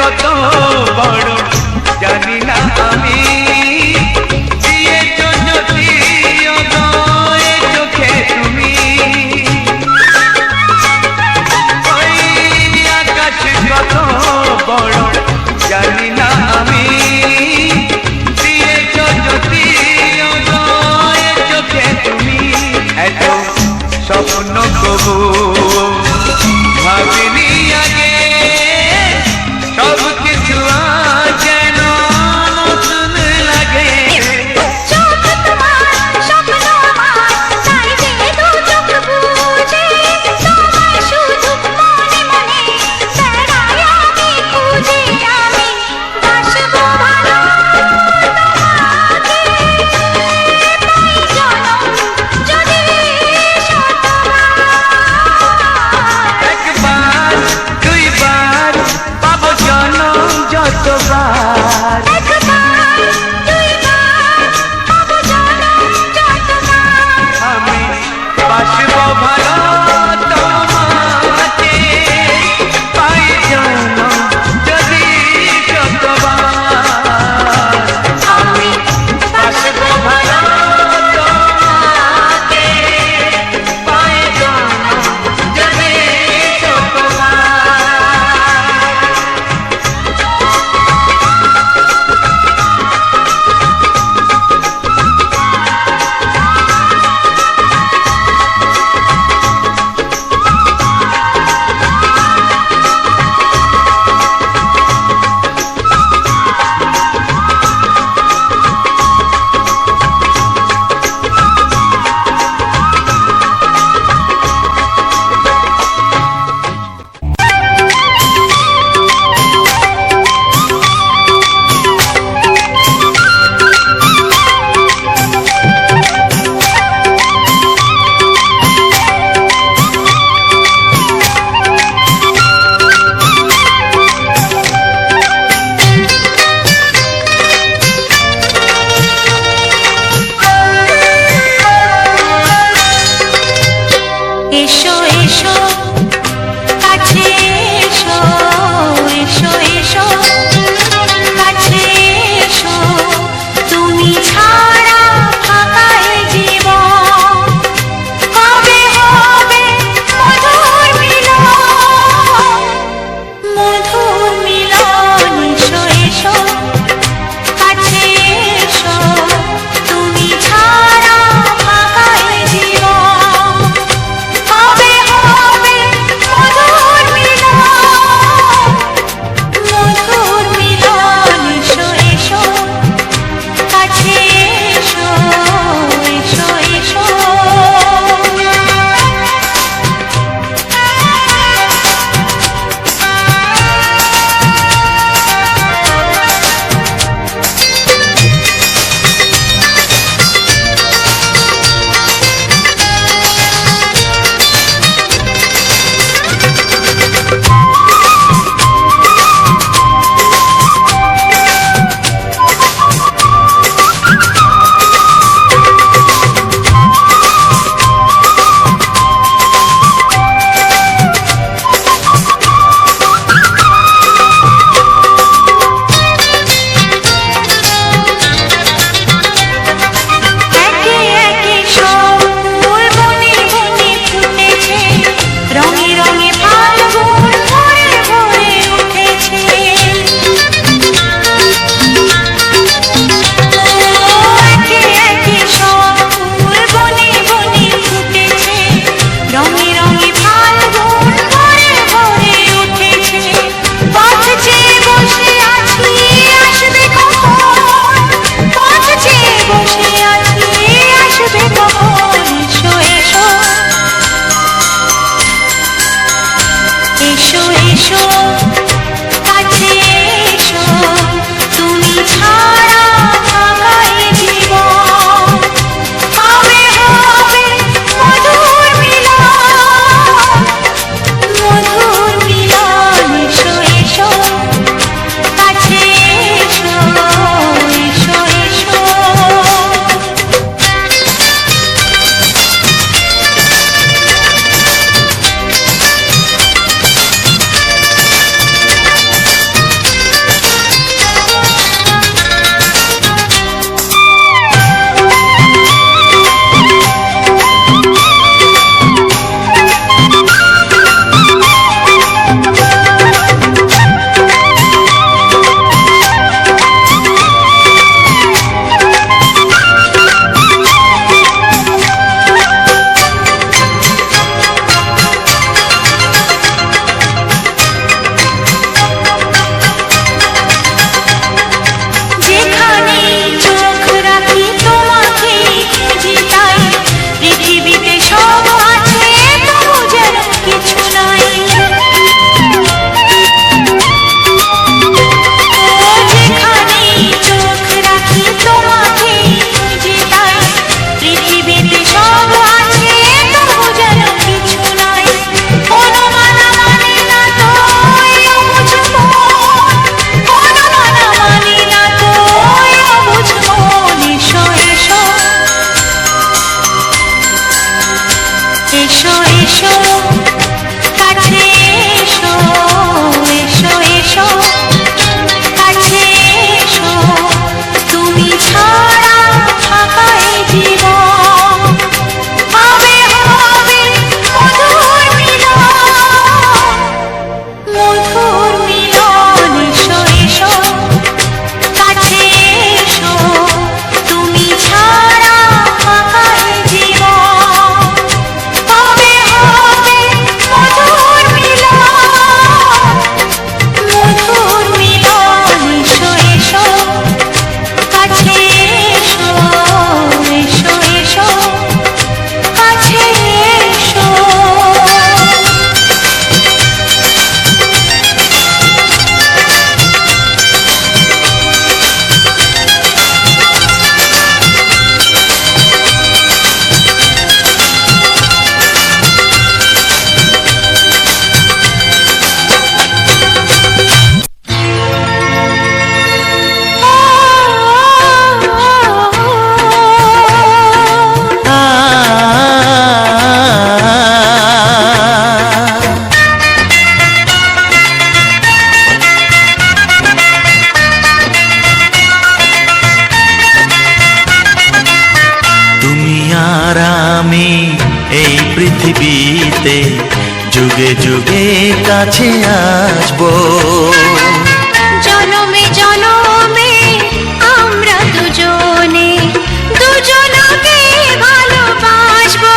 কত বড় জানি না আমি, দিয়েছো যদি অদয় চোখে তুমি। ওই আকাশ কত বড় জানি না আমি, দিয়েছো যদি অদয় চোখে তুমি। এত স্বপ্ন কবু ভাবিনি আগে, সব কিছু যেন নতুন লাগে। আমি এই পৃথিবীতে যুগে যুগে কাছে আসবো। জনমে জনমে আমরা দুজনে দুজনকে ভালোবাসবো।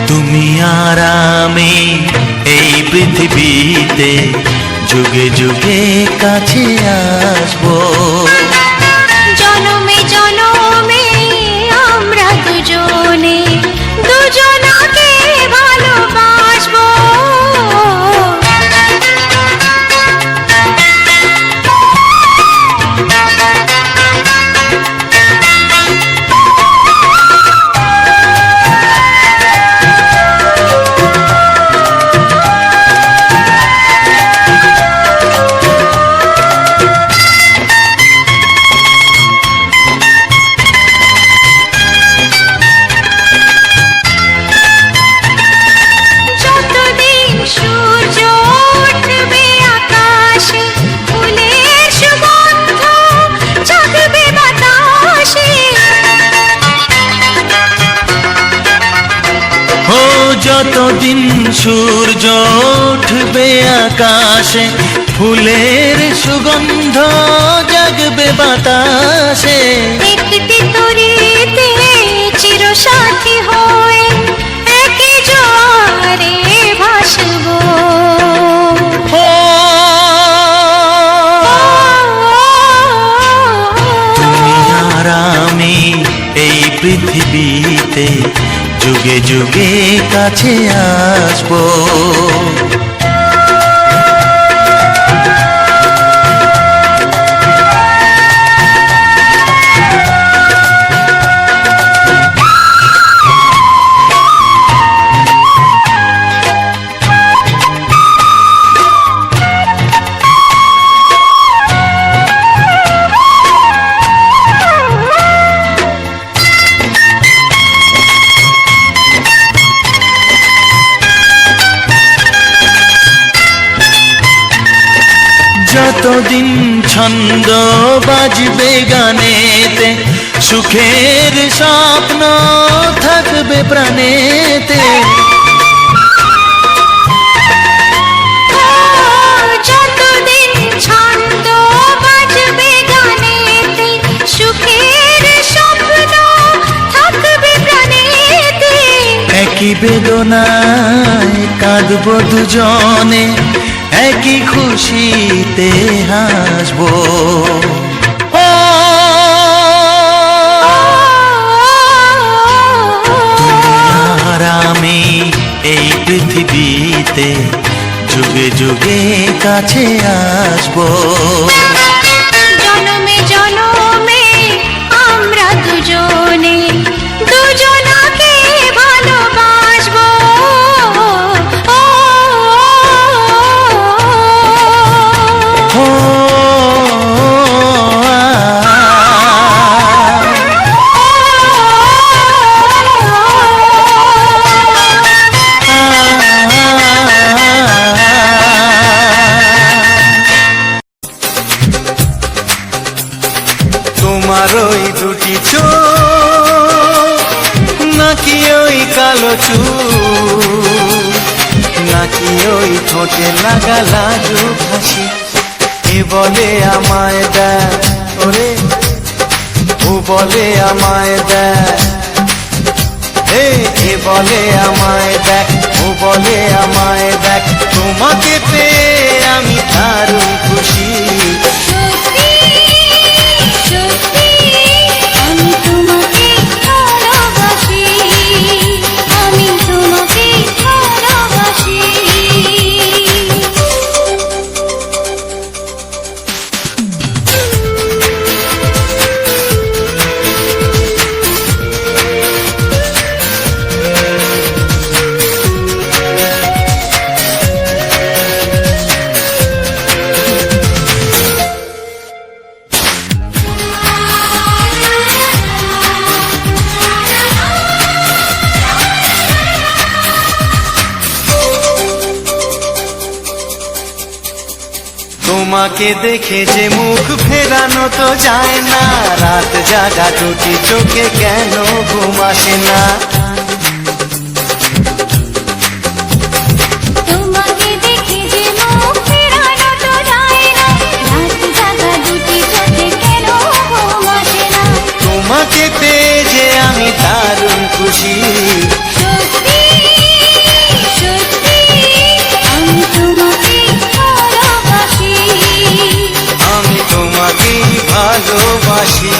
তুমি আর আমি এই পৃথিবীতে যুগে যুগে কাছে আসবো। জনমে জনমে আমরা দুজনে দুজনকে ভালোবাসবো। যতদিন সূর্য উঠবে আকাশে, ফুলের সুগন্ধ জাগবে বাতাসে। একটি তরিতে চিরসাথী হয়ে একই জোয়ারে ভাসবো। তুমি আর আমি এই পৃথিবীতে যুগে যুগে কাছে আসবো। যতদিন ছন্দ বাজবে গানেতে, সুখের স্বপ্ন থাকবে প্রাণেতে। যতদিন ছন্দ বাজবে গানেতে, সুখের স্বপ্ন থাকবে প্রাণেতে। একই বেদনায় কাঁদবো দুজনে, একই খুশিতে হাসবো। তুমি আর আমি এই পৃথিবীতে যুগে যুগে কাছে আসবো। জনমে জনমে আমরা দুজনে দুজনকে ভালোবাসবো। তোমার ওই দুটি চোখ, নাকি ওই কালো চুল, নাকি ওই ঠোঁটে লাগা লাজুক হাসি, এ বলে আমায় দেয় ওরে, ও বলে আমায় দেয়, এ বলে আমায় দেখ, ও বলে আমায় দেখ, তোমাকে পেয়ে আমি দারুণ খুশি। আমি তোমাকে ভালোবাসি, আমি তোমাকে ভালোবাসি। তোমাকে দেখে যে মুখ ফেরানো তো যায় না, রাত জাগা দুটি চোখে কেন ঘুম আসে না। তোমাকে দেখে যে মুখ ফেরানো তো যায় না, রাত জাগা দুটি চোখে কেন ঘুম আসে না। তোমাকে পেয়ে যে আমি দারুণ খুশি, সত্যি সত্যি আমি তোমাকে ভালোবাসি, আমি তোমাকে ভালোবাসি।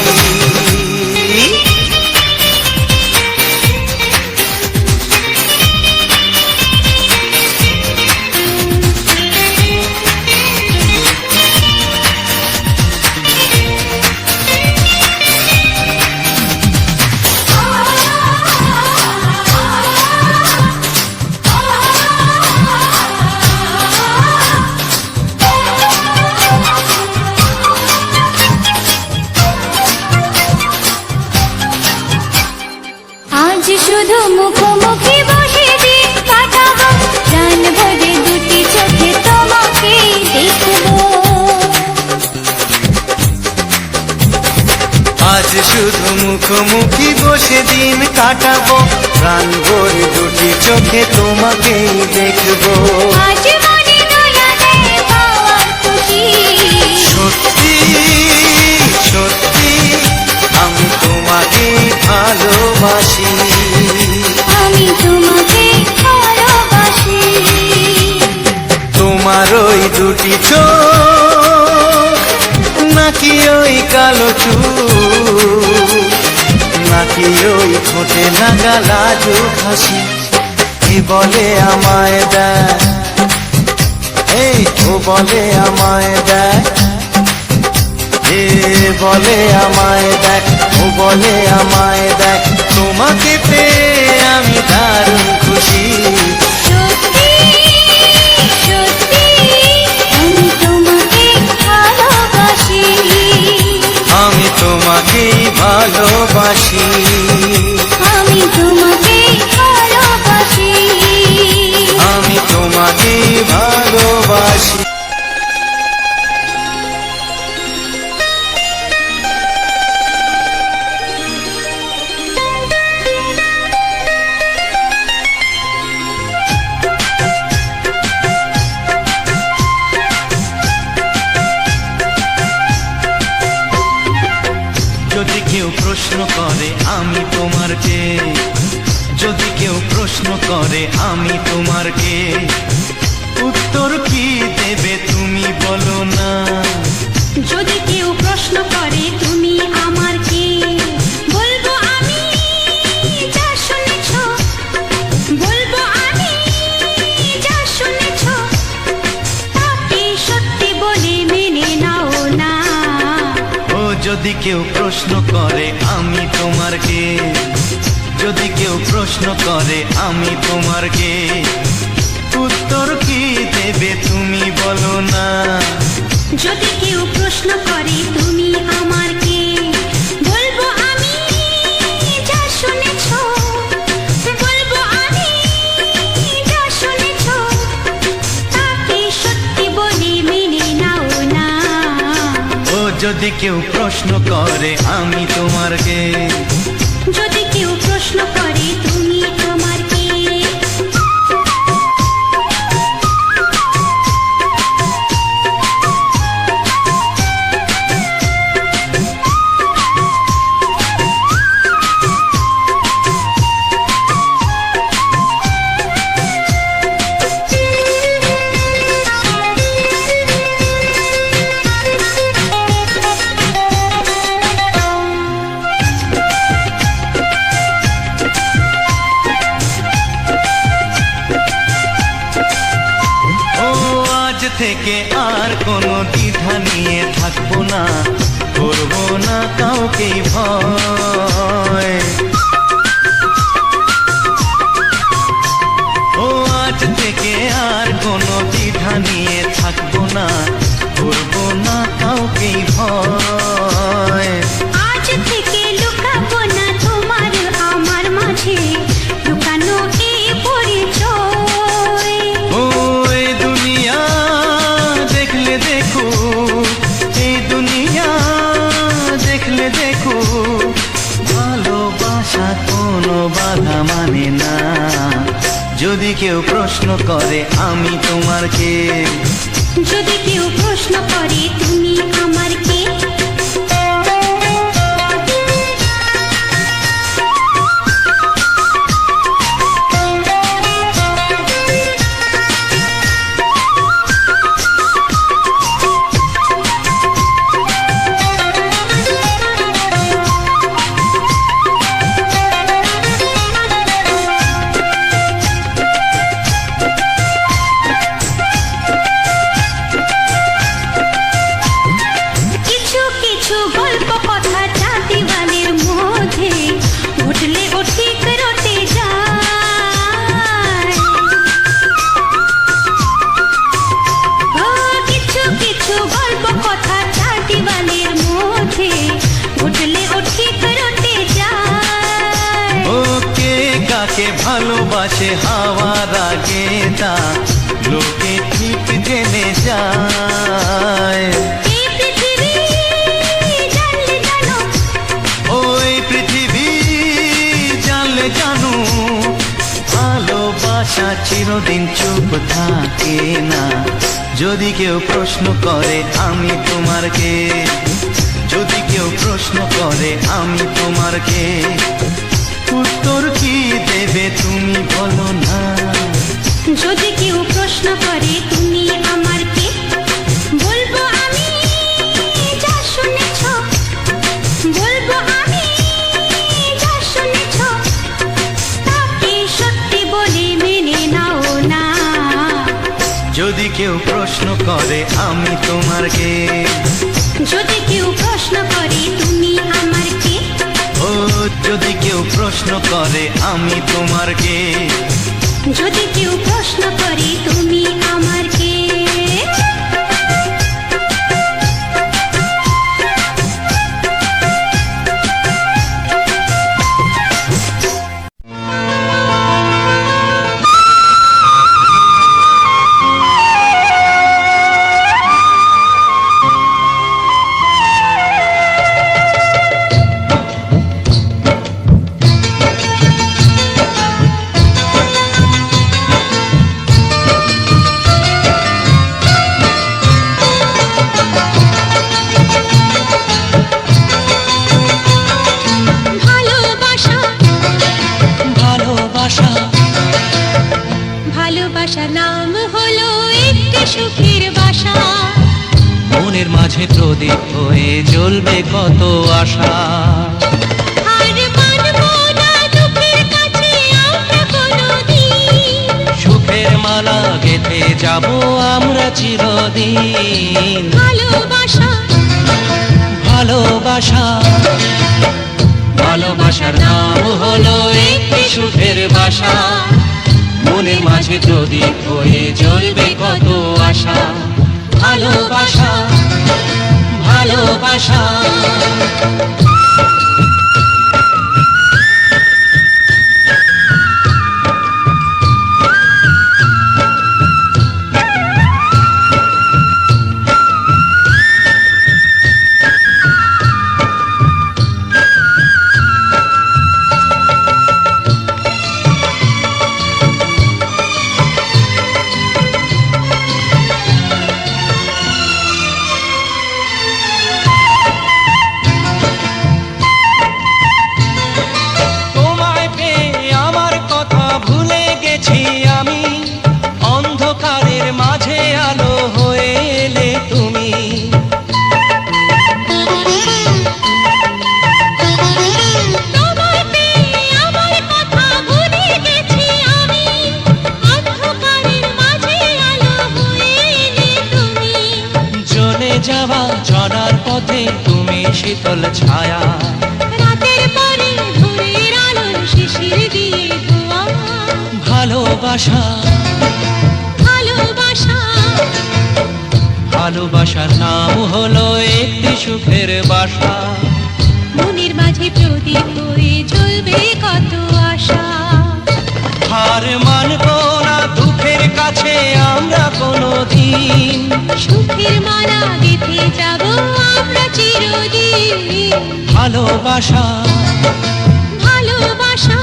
আজ শুধু মুখোমুখি বসে দিন কাটাবো, প্রাণ ভরে দুটি চোখে তোমাকে দেখবো। আজ শুধু মুখোমুখি বসে দিন কাটাবো, প্রাণ ভরে দুটি চোখে তোমাকেই দেখবো। আজ মনে দোলা দেয় পাওয়ার খুশি, সত্যি সত্যি আমি তোমাকে ভালোবাসি, আমি তোমাকে ভালোবাসি। তোমার ওই দুটি চোখ, নাকি ওই কালো চুল, নাকি ওই ঠোঁটে লাগা লাজুক হাসি, কি বলে আমায় দেয়, এই তো বলে আমায় দেয়, এ বলে আমায় দেখ, ও বলে আমায় দেখ, তোমাকে পেয়ে আমি দারুণ খুশি। সত্যি সত্যি আমি তোমাকে ভালোবাসি, আমি তোমাকেই ভালোবাসি, আমি তোমাকে ভালোবাসি। আমি তোমাকেই ভালোবাসি। যদি কেউ প্রশ্ন করে আমি তোমার কে, যদি কেউ প্রশ্ন করে আমি তোমার কে, উত্তর কি দেবে তুমি বলো না। যদি কেউ প্রশ্ন করে তুমি আমার কে, বলবো আমি যা শুনেছ, বলবো আমি যা শুনেছ, তাকে সত্যি বলে মেনে নাও না। ও যদি কেউ প্রশ্ন করে আমি তোমার কে, যদি কেউ প্রশ্ন করে আমি তোমার কে, উত্তর কি দেবে তুমি বলো না। যদি কেউ প্রশ্ন করে তুমি আমার কে, বলবো আমি যা শুনেছ, বলবো আমি যা শুনেছ, তাকে সত্যি বলে মেনে নাও না। ও যদি কেউ প্রশ্ন করে আমি তোমার কে, যদি কেউ প্রশ্ন করে তুমি আমার কে, থেকে আর কোনো দ্বিধা নিয়ে থাকবো না, করবো না কাউকে ভয়। ও আজ থেকে আর কোনো দ্বিধা নিয়ে থাকবো না, করবো না কাউকে ভয়। আজ থেকে লুকাবো না তোমার আমার মাঝে লুকানো এই পরিচয়। ও এই দুনিয়া দেখলে দেখুক, যদি কেউ প্রশ্ন করে আমি তোমার কে, যদি কেউ প্রশ্ন করে তুমি আমার কে, কিছু কিছু গল্প কথা চাঁদিওয়ালের মধ্যে ঘটলে ও ঠিক রটে যায়। ও কিছু কিছু গল্প কথা চাঁদিওয়ালের মধ্যে ঘটলে ও ঠিক রটে যায়। ও কে কাকে ভালোবাসে হাওয়ার আগে তা লোকে ঠিক জেনে যায়। এই পৃথিবী জানলে জানো, ওই পৃথিবী জানলে জানো, ভালোবাসা চিরদিন চুপ থাকে না। যদি কেউ প্রশ্ন করে আমি তোমার কে, যদি কেউ প্রশ্ন করে আমি তোমার কে, উত্তর কি দেবে তুমি বলো না। যদি কেউ প্রশ্ন করে তুমি আমার কে, বলবো আমি যা শুনেছ, বলবো আমি যা শুনেছ, তাকে সত্যি বলে মেনে নাও না। যদি কেউ প্রশ্ন করে আমি তোমার কে, যদি কেউ প্রশ্ন করে তুমি আমার কে, ও যদি কেউ প্রশ্ন করে আমি তোমার কে, যদি কেউ প্রশ্ন করে তুমি আমার কে। ভালোবাসা ভালোবাসা ভালোবাসার নাম হলো একটি সুখের বাসা। মনের মাঝে প্রদীপ হয়ে জ্বলবে কত আশা। আর মানবো না দুঃখের কাছে আমরা কোনোদিন, সুখের মালা গেঁথে যাব আমরা চিরদিন। ভালোবাসা ভালোবাসা ভালোবাসার নাম হলো একটি সুখের বাসা। মনের মাঝে প্রদীপ হয়ে জ্বলবে কত আশা। ভালোবাসা ভালোবাসা তোমায় পেয়ে আমার কথা ভুলে গেছি আমি। অন্ধকারের মাঝে আলো হয়ে এলে তুমি। তোমায় পেয়ে আমার কথা ভুলে গেছি আমি, অন্ধকারের মাঝে আলো হয়ে এলে তুমি। জ্বলে যাওয়া জনার পথে তুমি শীতল ছায়া। রাতের পরে ভোরের আলোর শিশির দিয়ে ধোয়া। ভালোবাসা ভালোবাসা ভালোবাসার নাম হলো একটি সুখের বাসা। মনের মাঝে প্রদীপ হয়ে জ্বলবে কত আশা। হার মানবো না দুঃখের কাছে আমরা কোনোদিন। সুখের মালা গেঁথে যাব আমরা চিরদিন। ভালোবাসা ভালোবাসা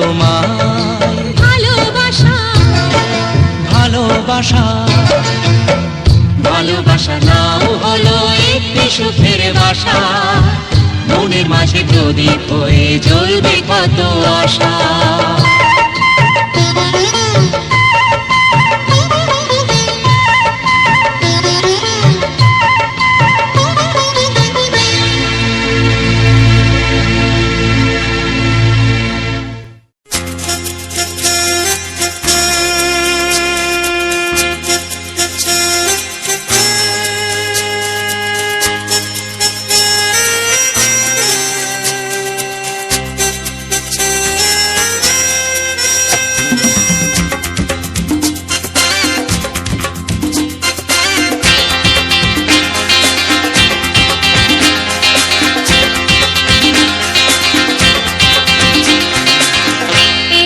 তোমায় ভালোবাসা ভালোবাসা ভালোবাসা নাও হলো একটি সুখের বাসা, মনের মাঝে প্রদীপ হয়ে জ্বলবে কত আশা।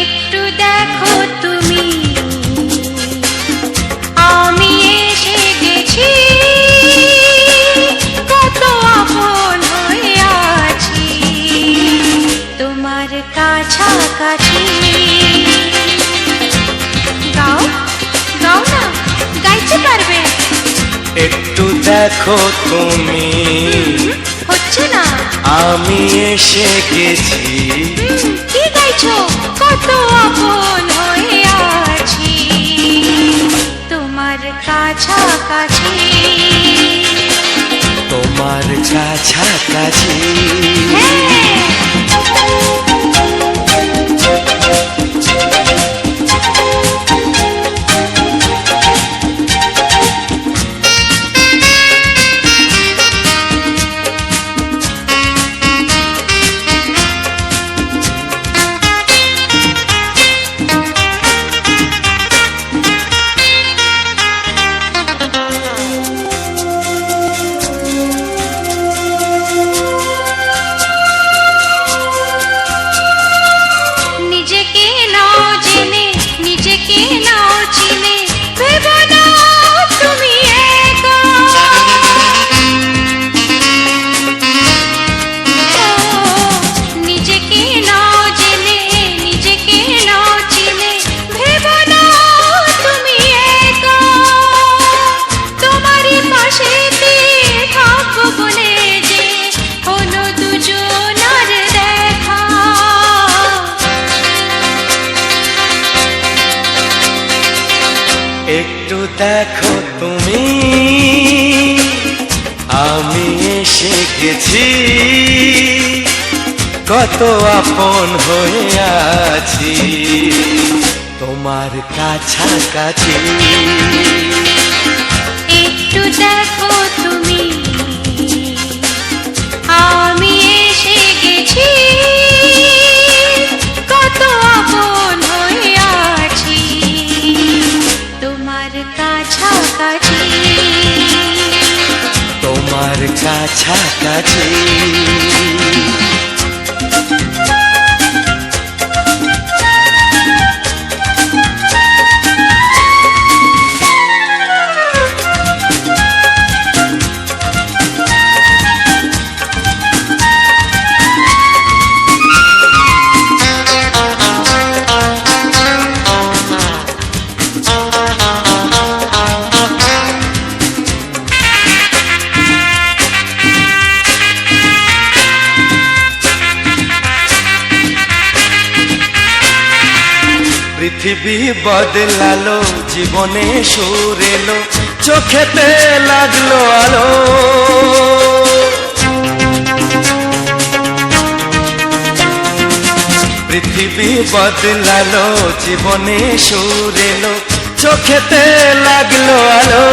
একটু দেখো তুমি, আমি এসে গেছি, কত আপন হয়ে আছি তোমার কাছাকাছি। গাও গাও না, গাইতে পারবে? একটু দেখো তুমি, হচ্ছে না। আমি এসে গেছি, কি গাইছো? কত আপন হয়ে আছি তোমার কাছাকাছি। তোমার কাছাকাছি। নিজেকে নাও জেনে, নিজেকে নাও চিনে, ভেবো না তুমি একা। নিজেকে নাও জেনে, নিজেকে নাও চিনে, ভেবো না তুমি একা। তোমারই পাশেতে থাকবো বলে যে হলো দুজনার দেখা। একটু দেখো তুমি, আমি এসে গেছি, কত আপন হয়ে আছি তোমার কাছাকাছি। একটু দেখো তুমি, আমি এসে গেছি, কত আপন হয়ে আছি তোমার কাছাকাছি। তোমার কাছাকাছি। পৃথিবী বদলালো, জীবনে সুর এলো, চোখেতে লাগলো আলো। পৃথিবী বদলালো, জীবনে সুর এলো, চোখেতে লাগলো আলো।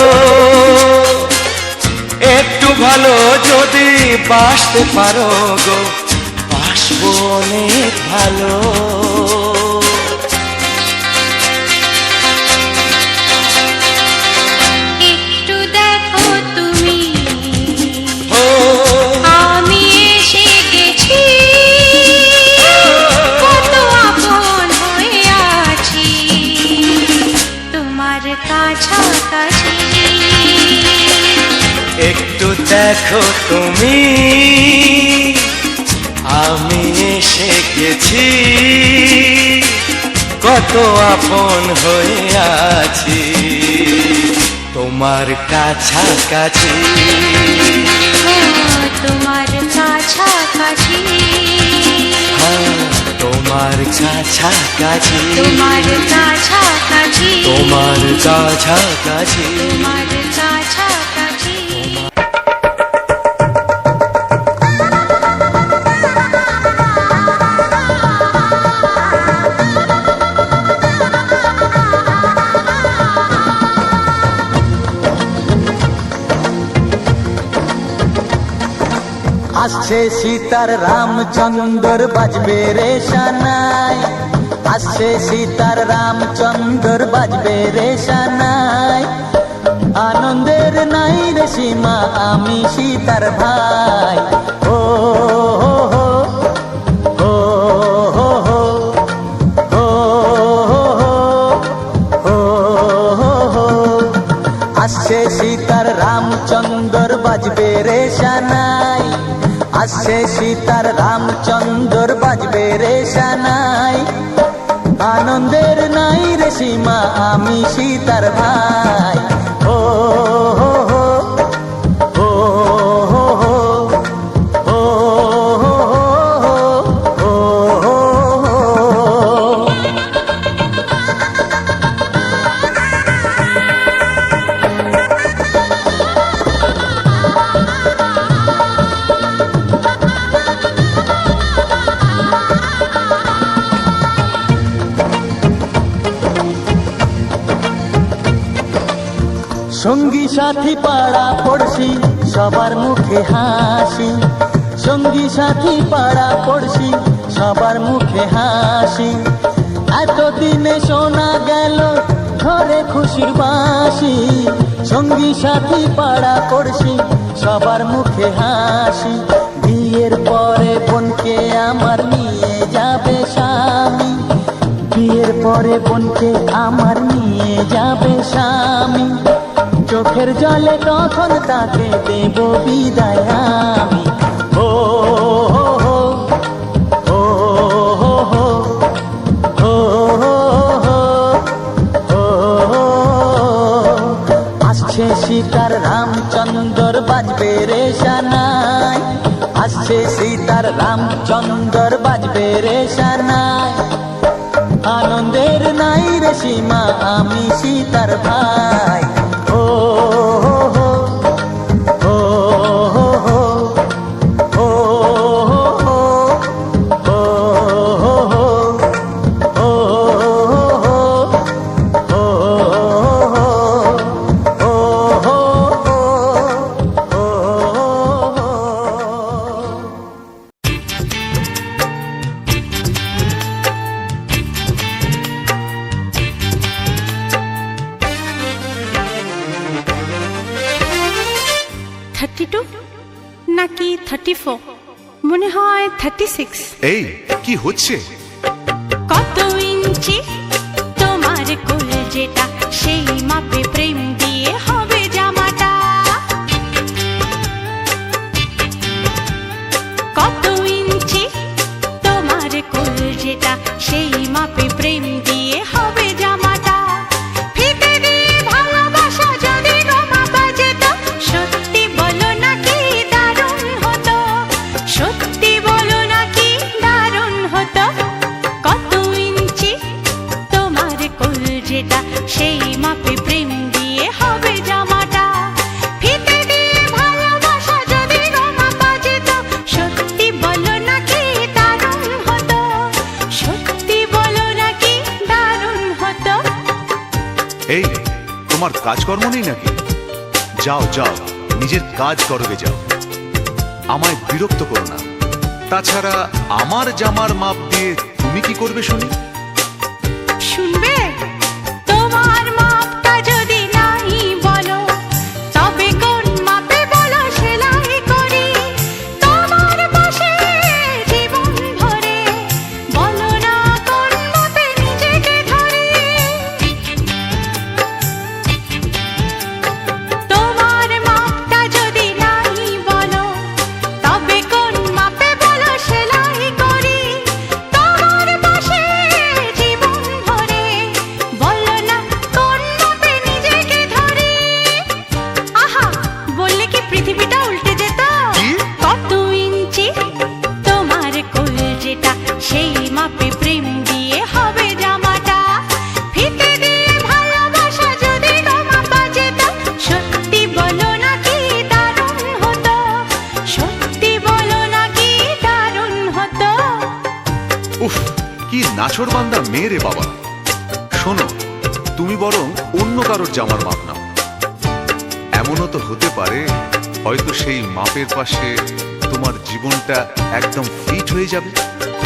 একটু ভালো যদি বাসতে পারো গো, বাসবো অনেক ভালো। একটু দেখো তুমি, ও আমি এসে গেছি, কত আপন হয়ে আছি তোমার কাছাকাছি। একটু দেখো তুমি, আমি এসে গেছি, কত আপন হয়ে আছি তোমার কাছাকাছি, তোমার কাছাকাছি, তোমার কাছাকাছি, তোমার কাছাকাছি, তোমার কাছাকাছি। তোমার কাছাকাছি। আসছে সীতার রামচন্দ্র বাজবে রে সানাই, আসছে সীতার রামচন্দ্র বাজবে রে সানাই। আনন্দের নাই রে সীমা আমি সীতার ভাই, ও হো হো ও হো হো ও হো হো ও হো হো। আসছে সীতার রামচন্দ্র বাজবে রে সানাই, আসছে সীতার রামচন্দ্র বাজবে রে সানাই। আনন্দের নাই রে সীমা আমি সীতার ভাই, ও হো হো ও হো হো ও হো হো ও হো হো। সঙ্গী সাথী পাড়া পড়শি সবার মুখে হাসি, সঙ্গী সাথী পাড়া পড়শি সবার মুখে হাসি। এতদিনে শোনা গেল ঘরে খুশির বাসি, সঙ্গী সাথী পাড়া পড়শি সবার মুখে হাসি। বিয়ের পরে বোনকে আমার নিয়ে যাবে স্বামী, বিয়ের পরে বোনকে আমার নিয়ে যাবে স্বামী। চোখের জলে তখন তাকে দেব বিদায় আমি, ও হো হো ও হো হো ও হো হো ও হো। আসছে সীতার রামচন্দ্র বাজবে রে সানাই, আসছে সীতার রামচন্দ্র বাজবে রে সানাই। আনন্দের নাই রে সীমা আমি সীতার ভাই, ও হো হো ও হো হো ও হো হো ও হো হো ও হো ও হো ও হো। নাকি 34, মনে হয় 36। এই কি হচ্ছে? কত ইঞ্চি তোমার কোল যেটা, সেই মাপে প্রেম দিয়ে হবে জামাটা। কত ইঞ্চি তোমার কোল যেটা, সেই মাপে প্রেম দিয়ে হবে জামাটা। ফিতে দিয়ে ভালোবাসা যদি গোমা বাজেত, সত্যি বলো নাকি দারুণ হতো, সত্যি বলো নাকি দারুণ হতো। কত ইঞ্চি তোমার কোল যেটা, সেই মাপে প্রেম দিয়ে হবে জামাটা। ফিতে দিয়ে ভালোবাসা যদি গোমা বাজেত, সত্যি বলো নাকি দারুণ হতো, সত্যি বলো নাকি দারুণ হতো। এই তোমার কাজকর্ম নেই নাকি? যাও যাও, নিজের কাজ করবে যাও, আমায় বিরক্ত করো না। তাছাড়া আমার জামার মাপ দিয়ে তুমি কি করবে শুনি? শুনবে? তোমার মাপটা যদি নাই বলো, তবে কোন মাপে বলো সেলাই করি তোমার পাশে জীবন ভরে। বলো না কোন মাপে নিজেকে ধরি। তোমার মাপটা যদি নাই বলো, তবে কোন মাপে বলো সেলাই করি তোমার পাশে নাছোড়বান্দা মেয়ে রে বাবা। শোনো, তুমি বরং অন্য কারোর জামার মাপ নাও। এমনও তো হতে পারে হয়তো সেই মাপের পাশে তোমার জীবনটা একদম ফিট হয়ে যাবে।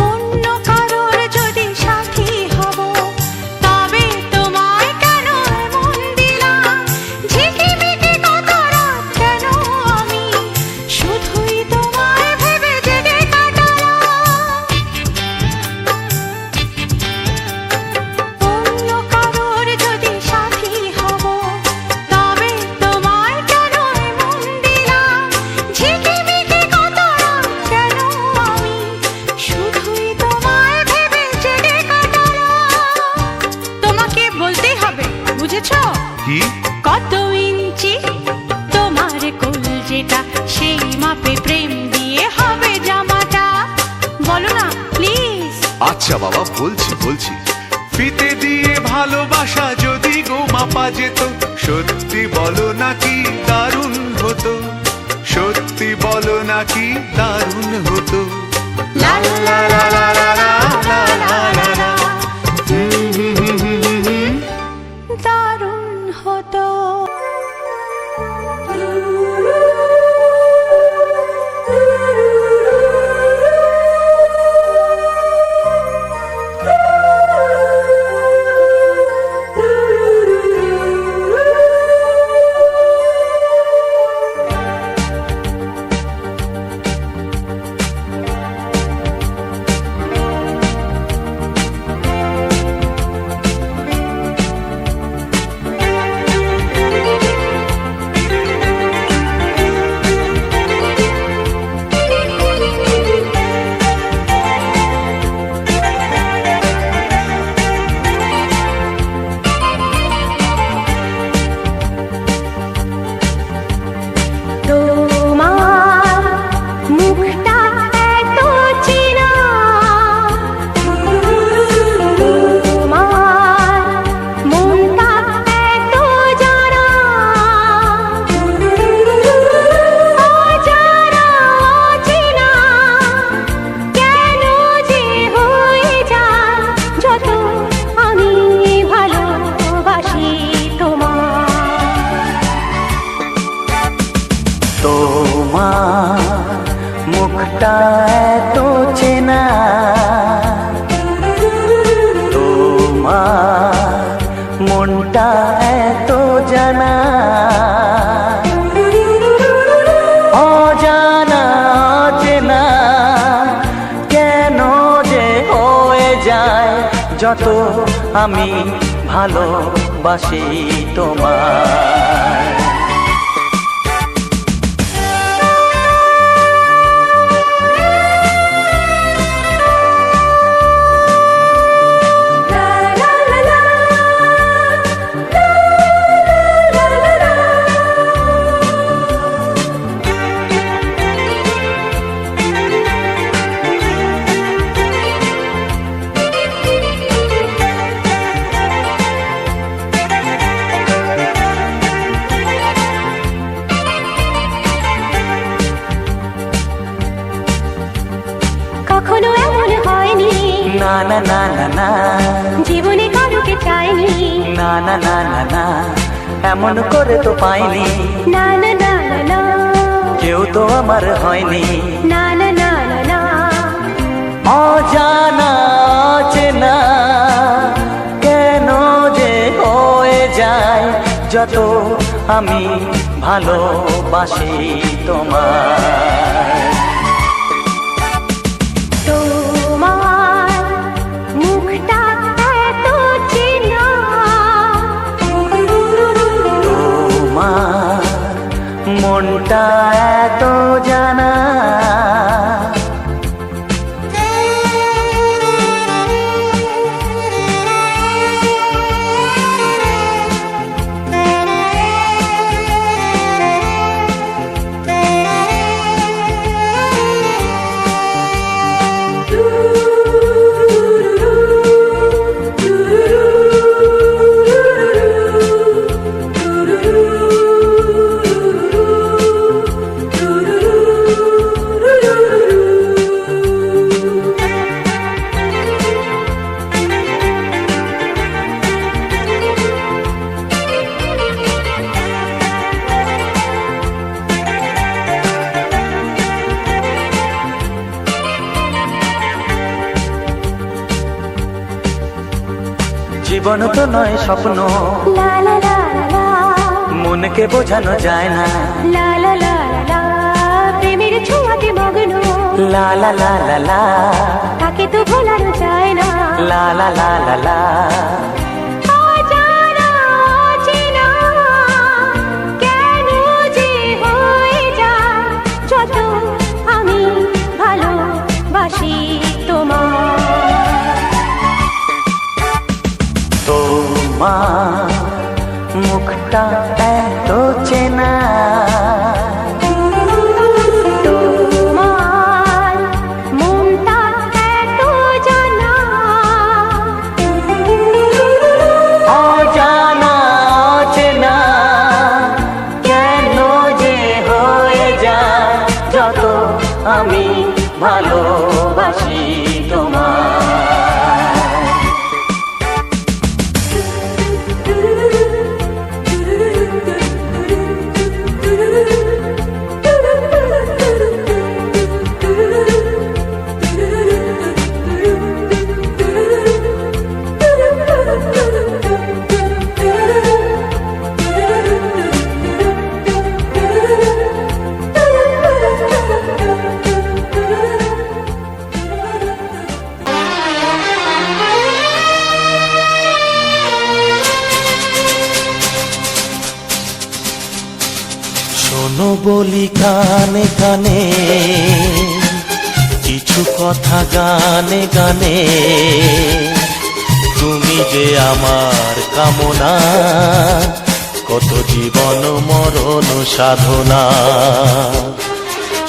অন্য কারোর যদি সাথী হব তবে তোমায় কেন মন দিলাম, ঝিকিমিকি কত রাত কেন আমি শুধুই তোমায় ভেবে জেগে কাটালাম। অন্য কারোর যদি সাথী হব তবে তোমায় কেন মন দিলাম, ঝিকিমিকি কত রাত কেন আমি শুধুই তোমায় ভেবে জেগে কাটালাম। তোমাকে বলতেই হবে, বুঝেছো? কি? কত ইঞ্চি তোমার কলজেটা, সেই মাপে প্রেম দিয়ে হবে জামাটা। বলো না প্লিজ। আচ্ছা বাবা, বলছি। ফিতে দিয়ে ভালোবাসা যদি গো মাপা যেত, সত্যি বলো নাকি দারুণ হতো, সত্যি বলো নাকি দারুণ হতো। লা লা লা লা লা লা লা লা লা লা। দারুণ হতো। তোমার মুখটা এত চেনা, তোমার মনটা এত জানা, অজানা অচেনা কেন যে হয়ে যায় যত আমি ভালোবাসি তোমায়। তোমার মুখটা এত চেনা, তোমার মনটা এত জানা, অজানা অচেনা কেন যে হয়ে যায় যত আমি ভালোবাসি তোমায়। কখনো এমন হয়নি, না না না না না, জীবনে কারোকে চাইনি, না না না না না, এমন করে তো পাইনি, না না না না না, কেউ তো আমার হয়নি। না না না না না, অজানা অচেনা কেন যে হয়ে যায় যত আমি ভালোবাসি তোমায়। তোমার মুখটা এত চেনা, তোমার মনটা এত জানা, জীবন তো নয় স্বপ্ন, লা লা লা লা মনকে বোঝানো যায় না। লা লা লা লা প্রেমের ছোঁয়াতে মগ্ন, লা লা লা লা লা, তাকে তো ভোলানো যায় না। লা লা লা লা লা, অজানা অচেনা কেন যে হয়ে যায়, যত আমি ভালোবাসি তোমার। তোমার মুখটা এত চেনা, তোমার মনটা এত জানা, অজানা অচেনা কেন যে হয়ে যায়, যত আমি ভালোবাসি তোমার। শোনো বলি কানে কানে, কিছু কথা গানে গানে, তুমি যে আমার কামনা, কত জীবন মরণ সাধনা।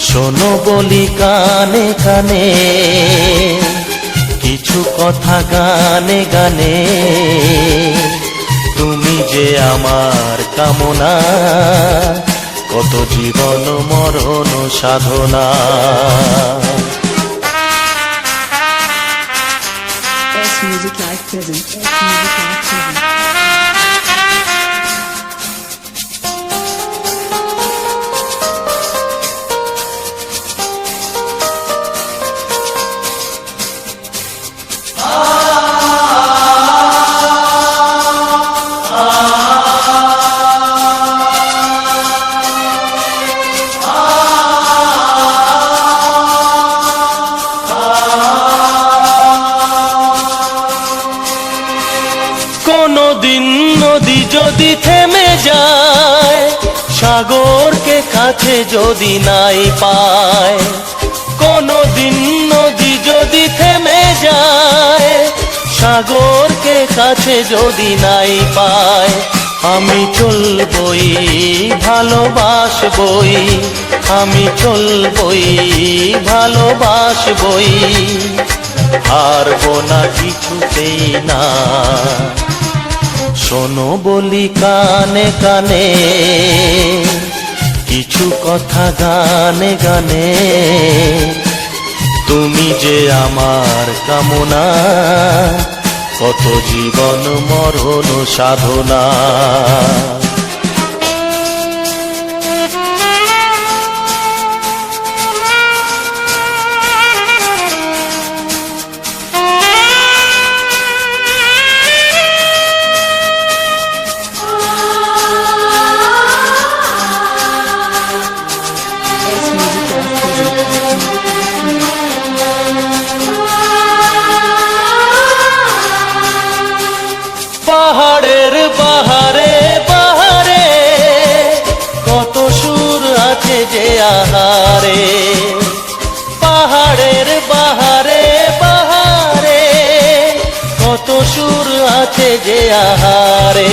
শোনো বলি কানে কানে, কিছু কথা গানে গানে, তুমি যে আমার কামনা, কত জীবন মরণ সাধনা। S Music Live presents. S Music Live presents. কোনদিন নদী যদি থেমে যায়, সাগরকে কাছে যদি নাই পায়, কোনদিন নদী যদি থেমে যায়, সাগরকে কাছে যদি নাই পায়, আমি চলবই ভালোবাসবই, আমি চলবই ভালোবাসবই, হারবো না কিছুতেই না। শোনো বলি কানে কানে, কিছু কথা গানে গানে, তুমি যে আমার কামনা, কত জীবন মরণ সাধনা। S Music Live presents. পাহাড়ের বাহারে বাহারে, কত সুর আছে যে আহারে, পাহাড়ের বাহারে বাহারে, কত সুর আছে যে আহারে,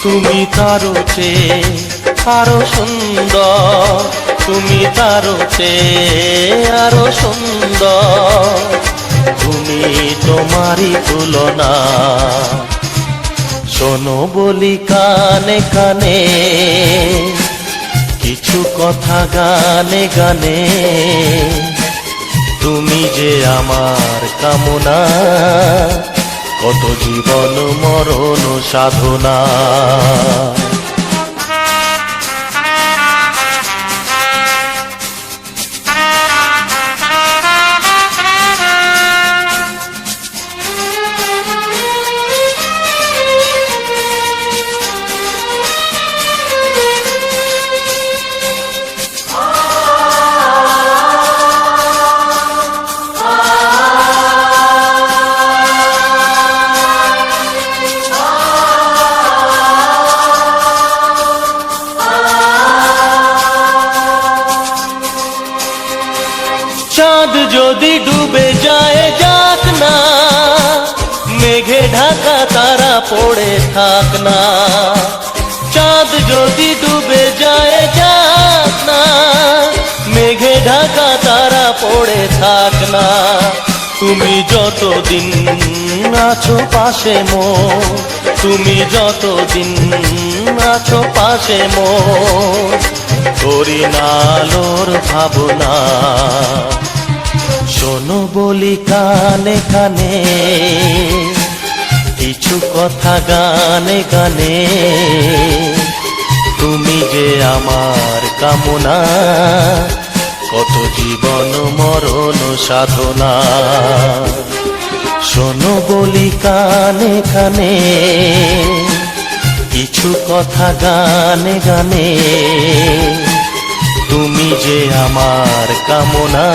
তুমি তারও চেয়ে আরো সুন্দর, তুমি তারও চেয়ে আরো সুন্দর, তুমি তোমারই তুলনা। শোনো বলি কানে কানে, কিছু কথা গানে গানে, তুমি যে আমার কামনা, কত জীবন মরণ সাধনা। মেঘে ঢাকা তারা পড়ে থাক না, চাঁদ যদি ডুবে যায় যাক না, মেঘে ঢাকা তারা পড়ে থাক না। তুমি যতদিন আছো পাশে মোর, তুমি যতদিন আছো পাশে মোর, করি না আলোর ভাবনা। শোনো বলি কানে কানে কিছু কথা গানে গানে, তুমি যে আমার কামনা, কত জীবন মরণ সাধনা। শোনো বলি কানে কানে কিছু কথা গানে গানে, তুমি যে আমার কামনা,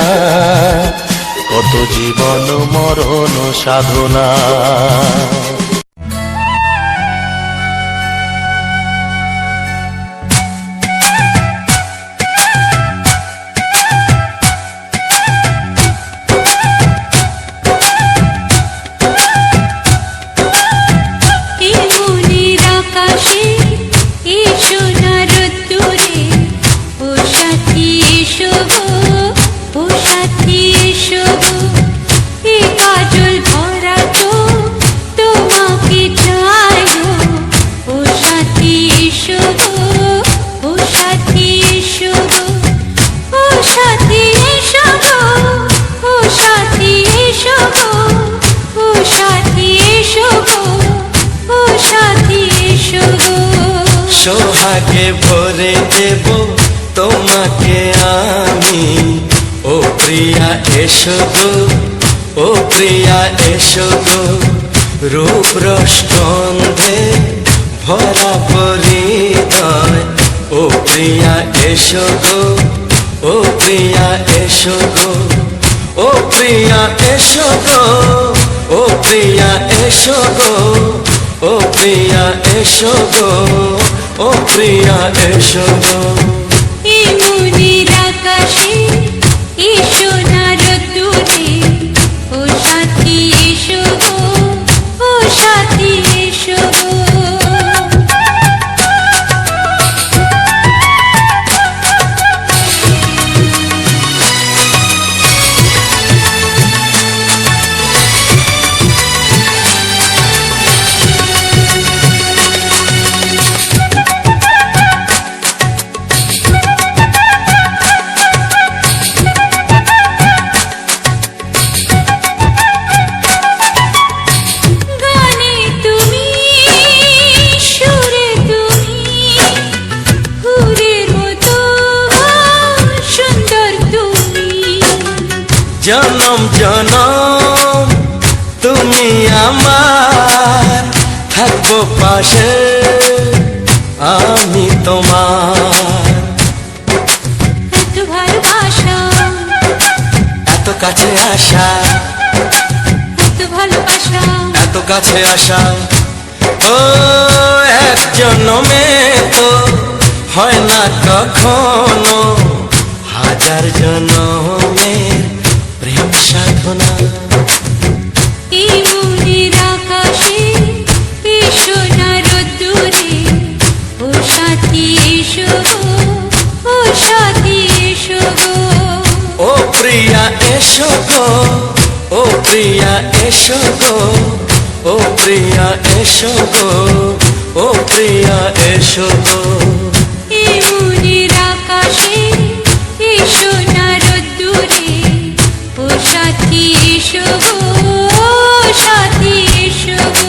কত জীবন মরণ সাধনা। এই মনের আকাশে এই সোনার রোদ্দুরে, ও সাথী এসো গো, ও সাথী এসো গো, এই কাজল ভরা চোখ তোমাকে চাই গো, ও সাথী এসো গো, ও সাথী এসো গো, ও সাথী এসো গো, ও সাথী এসো গো, ও সাথী এসো গো, ও সাথী এসো গো। সোহাগে ভরে দেব তোমাকে আমি, ও প্রিয়া এসো গো, ও প্রিয়া এসো গো, রূপ রস গন্ধে ভরা পরিদয়, ও প্রিয়া এসো গো, ও প্রিয়া এসো গো, ও প্রিয়া এসো গো, ও প্রিয়া এসো গো, ও প্রিয়া এসো গো, ও প্রিয়া এসো গো। এই মনের আকাশে এই সোনার রোদ্দুরে, ও সাথী এসো গো, ও সাথী এসো গো। গানে তুমি, সুরে তুমি, ফুলের মতো সুন্দর তুমি। জনম জনম তুমি আমার, থাকবো পাশে আমি তোমার। এত ভালোবাসা, এত কাছে আসা, এত ভালোবাসা, এত কাছে আসা, ও এক জন্মে তো হয় না কখনো, হাজার জন্মের প্রেম সাধনা। এই মনের আকাশে এই সোনার রোদ্দুরে, ও সাথী এসো গো, ও সাথী এসো গো। ও প্রিয়া এসো গো, ও প্রিয়া এসো গো, ও প্রিয়া এসো গো, ও প্রিয়া এসো গো। এই মনের আকাশে এই সোনার রোদ্দুরে, ও সাথী এসো গো, ও সাথী এসো গো।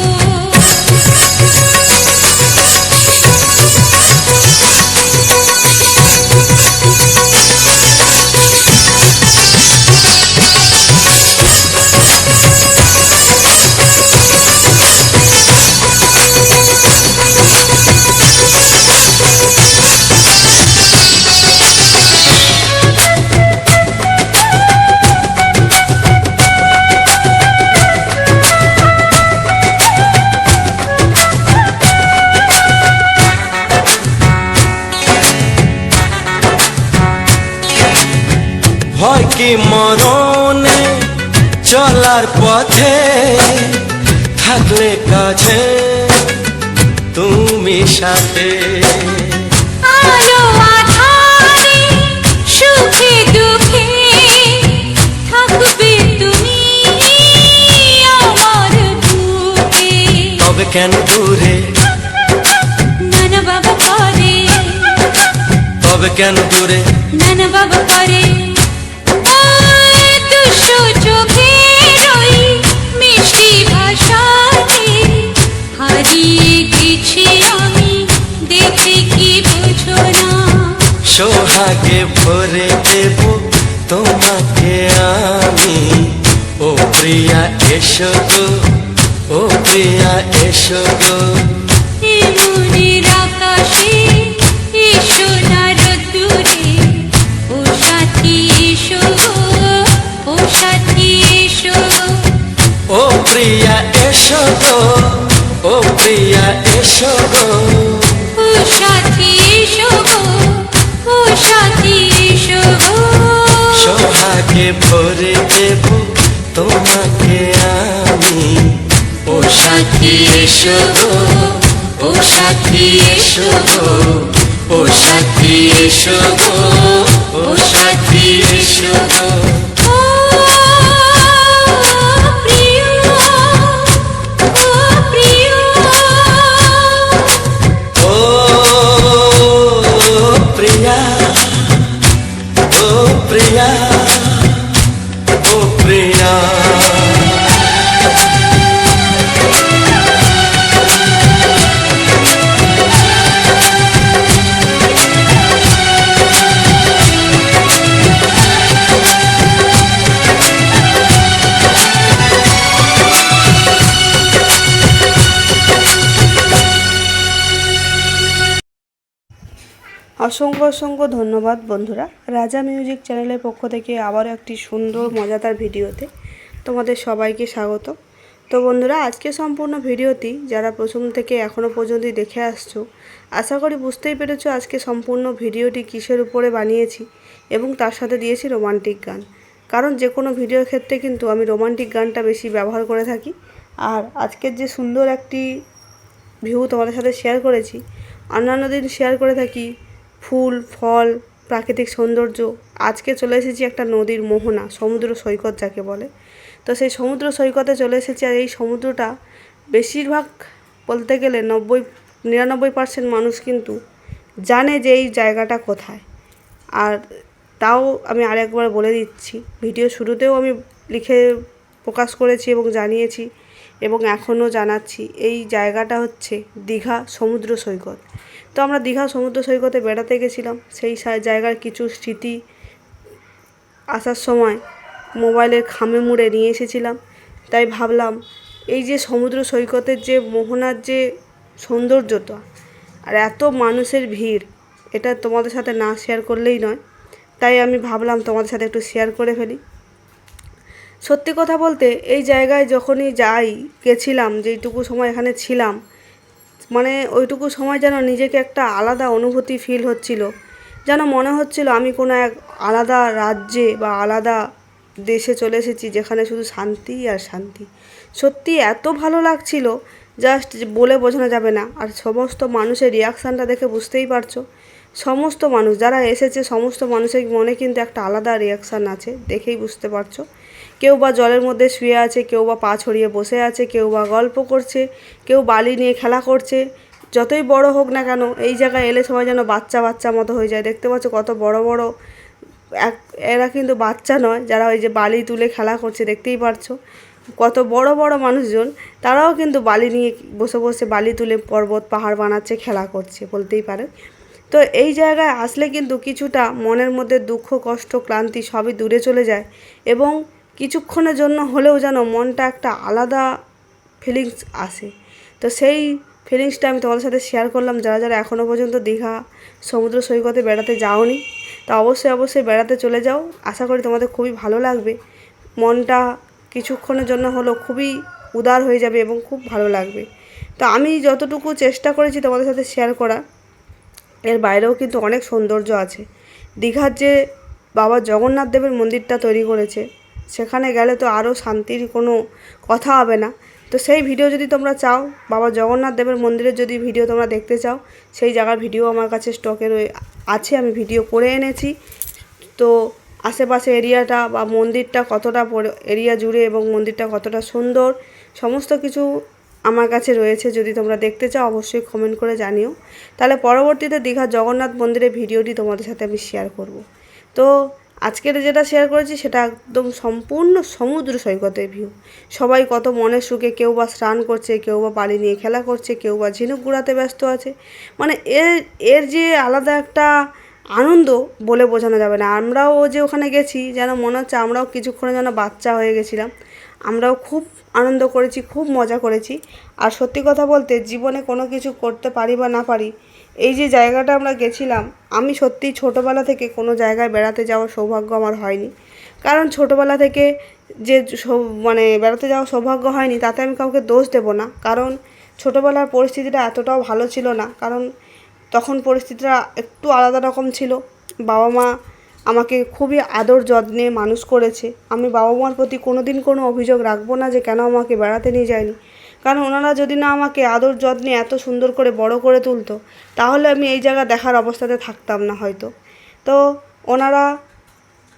ভয় কি মরণে চলার পথে, থাকলে কাছে তুমি সাথে, আলো আঁধারে সুখে দুঃখে থাকবে তুমি আমার বুকে। তবে কেন দূরে, নানা বাবা করে, তবে কেন দূরে, নানা বাবা করে। ওই দুশো চোখের ওই মিষ্টি ভাষাতে হারিয়ে গেছি আমি, দেখে কি বুঝো না। সোহাগে ভরে দেব তোমাকে আমি, ও প্রিয়া এসো গো, ও প্রিয়া এসো গো। এ মনের আকাশে এসো না রোদ্দুরে, ও সাথী এসো গো, ও সাথী এসো গো। ও প্রিয়া এসো গো, ও প্রিয়া এসো গো। ও সাথী এসো গো, ও সাথী এসো গো। সোহাগে ভরে দেব তোমাকে আমি, ও সাথী এসো গো, ও সাথী এসো গো, ও সাথী এসো গো, ও সাথী এসো গো। ও প্রিয়, ও প্রিয়, ও প্রিয়া, ও প্রিয়া, ও প্রিয়া। অসংখ্য অসংখ্য ধন্যবাদ বন্ধুরা, রাজা মিউজিক চ্যানেলের পক্ষ থেকে আবারও একটি সুন্দর মজাদার ভিডিওতে তোমাদের সবাইকে স্বাগত। তো বন্ধুরা, আজকে সম্পূর্ণ ভিডিওটি যারা প্রথম থেকে এখনও পর্যন্ত দেখে আসছো, আশা করি বুঝতেই পেরেছো আজকে সম্পূর্ণ ভিডিওটি কিসের উপরে বানিয়েছি এবং তার সাথে দিয়েছি রোমান্টিক গান। কারণ যে কোনো ভিডিওর ক্ষেত্রে কিন্তু আমি রোমান্টিক গানটা বেশি ব্যবহার করে থাকি। আর আজকের যে সুন্দর একটি ভিউ তোমাদের সাথে শেয়ার করেছি, অন্যান্য দিন শেয়ার করে থাকি ফুল ফল প্রাকৃতিক সৌন্দর্য। আজকে চলে এসেছি একটা নদীর মোহনা, সমুদ্র সৈকত যাকে বলে। তো সেই সমুদ্র সৈকতে চলে এসেছি। আর এই সমুদ্রটা বেশিরভাগ বলতে গেলে 99% মানুষ কিন্তু জানে যে এই জায়গাটা কোথায়। আর তাও আমি আরেকবার বলে দিচ্ছি, ভিডিও শুরুতেও আমি লিখে প্রকাশ করেছি এবং জানিয়েছি এবং এখনও জানাচ্ছি, এই জায়গাটা হচ্ছে দীঘা সমুদ্র সৈকত। তো আমরা দীঘা সমুদ্র সৈকতে বেড়াতে গেছিলাম, সেই জায়গার কিছু স্মৃতি আসার সময় মোবাইলের খামে মুড়ে নিয়ে এসেছিলাম। তাই ভাবলাম এই যে সমুদ্র সৈকতের যে মোহনার যে সৌন্দর্যটা আর এত মানুষের ভিড়, এটা তোমাদের সাথে না শেয়ার করলেই নয়। তাই আমি ভাবলাম তোমাদের সাথে একটু শেয়ার করে ফেলি। সত্যি কথা বলতে এই জায়গায় যখনই গেছিলাম, যেইটুকু সময় এখানে ছিলাম, মানে ওইটুকু সময় যেন নিজেকে একটা আলাদা অনুভূতি ফিল হচ্ছিল, যেন মনে হচ্ছিল আমি কোনো এক আলাদা রাজ্যে বা আলাদা দেশে চলে এসেছি, যেখানে শুধু শান্তি আর শান্তি। সত্যি এত ভালো লাগছিল, জাস্ট বলে বোঝানো যাবে না। আর সমস্ত মানুষের রিয়াকশানটা দেখে বুঝতেই পারছো, সমস্ত মানুষ যারা এসেছে সমস্ত মানুষের মনে কিন্তু একটা আলাদা রিয়াকশান আছে, দেখেই বুঝতে পারছো। কেউ বা জলের মধ্যে শুয়ে আছে, কেউ বা পা ছড়িয়ে বসে আছে, কেউ বা গল্প করছে, কেউ বালি নিয়ে খেলা করছে। যতই বড় হোক না কেন, এই জায়গায় এলে সবাই যেন বাচ্চা বাচ্চা মতো হয়ে যায়। দেখতে পাচ্ছ কত বড় বড় এরা কিন্তু বাচ্চা নয়, যারা ওই যে বালি তুলে খেলা করছে, দেখতেই পারছো কত বড় বড় মানুষজন, তারাও কিন্তু বালি নিয়ে বসে বসে বালি তুলে পর্বত পাহাড় বানাচ্ছে, খেলা করছে বলতেই পারে। তো এই জায়গায় আসলে কিন্তু কিছুটা মনের মধ্যে দুঃখ কষ্ট ক্লান্তি সবই দূরে চলে যায় এবং কিছুক্ষণের জন্য হলেও যেন মনটা একটা আলাদা ফিলিংস আসে। তো সেই ফিলিংসটা আমি তোমাদের সাথে শেয়ার করলাম। যারা যারা এখনও পর্যন্ত দীঘা সমুদ্র সৈকতে বেড়াতে যাওনি, তা অবশ্যই অবশ্যই বেড়াতে চলে যাও। আশা করি তোমাদের খুবই ভালো লাগবে, মনটা কিছুক্ষণের জন্য হলেও খুবই উদার হয়ে যাবে এবং খুব ভালো লাগবে। তো আমি যতটুকু চেষ্টা করেছি তোমাদের সাথে শেয়ার করা, এর বাইরেও কিন্তু অনেক সৌন্দর্য আছে। দীঘার যে বাবা জগন্নাথ দেবের মন্দিরটা তৈরি করেছে, সেখানে গেলে তো আরও শান্তির কোনো কথা হবে না। তো সেই ভিডিও যদি তোমরা চাও, বাবা জগন্নাথ দেবের মন্দিরের যদি ভিডিও তোমরা দেখতে চাও, সেই জায়গার ভিডিও আমার কাছে স্টকে আছে, আমি ভিডিও করে এনেছি। তো আশেপাশে এরিয়াটা বা মন্দিরটা কতটা এরিয়া জুড়ে এবং মন্দিরটা কতটা সুন্দর, সমস্ত কিছু আমার কাছে রয়েছে। যদি তোমরা দেখতে চাও অবশ্যই কমেন্ট করে জানিও, তাহলে পরবর্তীতে দীঘা জগন্নাথ মন্দিরের ভিডিওটি তোমাদের সাথে আমি শেয়ার করব। তো আজকের যেটা শেয়ার করেছি সেটা একদম সম্পূর্ণ সমুদ্র সৈকতের ভিউ। সবাই কত মনের সুখে, কেউ বা স্নান করছে, কেউ বা বাড়ি নিয়ে খেলা করছে, কেউ বা ঝিনুক গুড়াতে ব্যস্ত আছে। মানে এর যে আলাদা একটা আনন্দ বলে বোঝানো যাবে না। আমরাও যে ওখানে গেছি যেন মনে হচ্ছে আমরাও কিছুক্ষণের যেন বাচ্চা হয়ে গেছিলাম। আমরাও খুব আনন্দ করেছি, খুব মজা করেছি। আর সত্যি কথা বলতে জীবনে কোনো কিছু করতে পারি বা না পারি, এই যে জায়গাটা আমরা গেছিলাম, আমি সত্যিই ছোটোবেলা থেকে কোনো জায়গায় বেড়াতে যাওয়ার সৌভাগ্য আমার হয়নি। কারণ ছোটোবেলা থেকে যে মানে বেড়াতে যাওয়ার সৌভাগ্য হয়নি তাতে আমি কাউকে দোষ দেবো না। কারণ ছোটোবেলার পরিস্থিতিটা এতটাও ভালো ছিল না, কারণ তখন পরিস্থিতিটা একটু আলাদা রকম ছিল। বাবা মা আমাকে খুবই আদর যত্নে মানুষ করেছে। আমি বাবা মার প্রতি কোনো দিন কোনো অভিযোগ রাখবো না যে কেন আমাকে বেড়াতে নিয়ে যায়নি। কারণ ওনারা যদি না আমাকে আদর যত্নে এত সুন্দর করে বড় করে তুলতো, তাহলে আমি এই জায়গা দেখার অবস্থাতে থাকতাম না হয়তো। তো ওনারা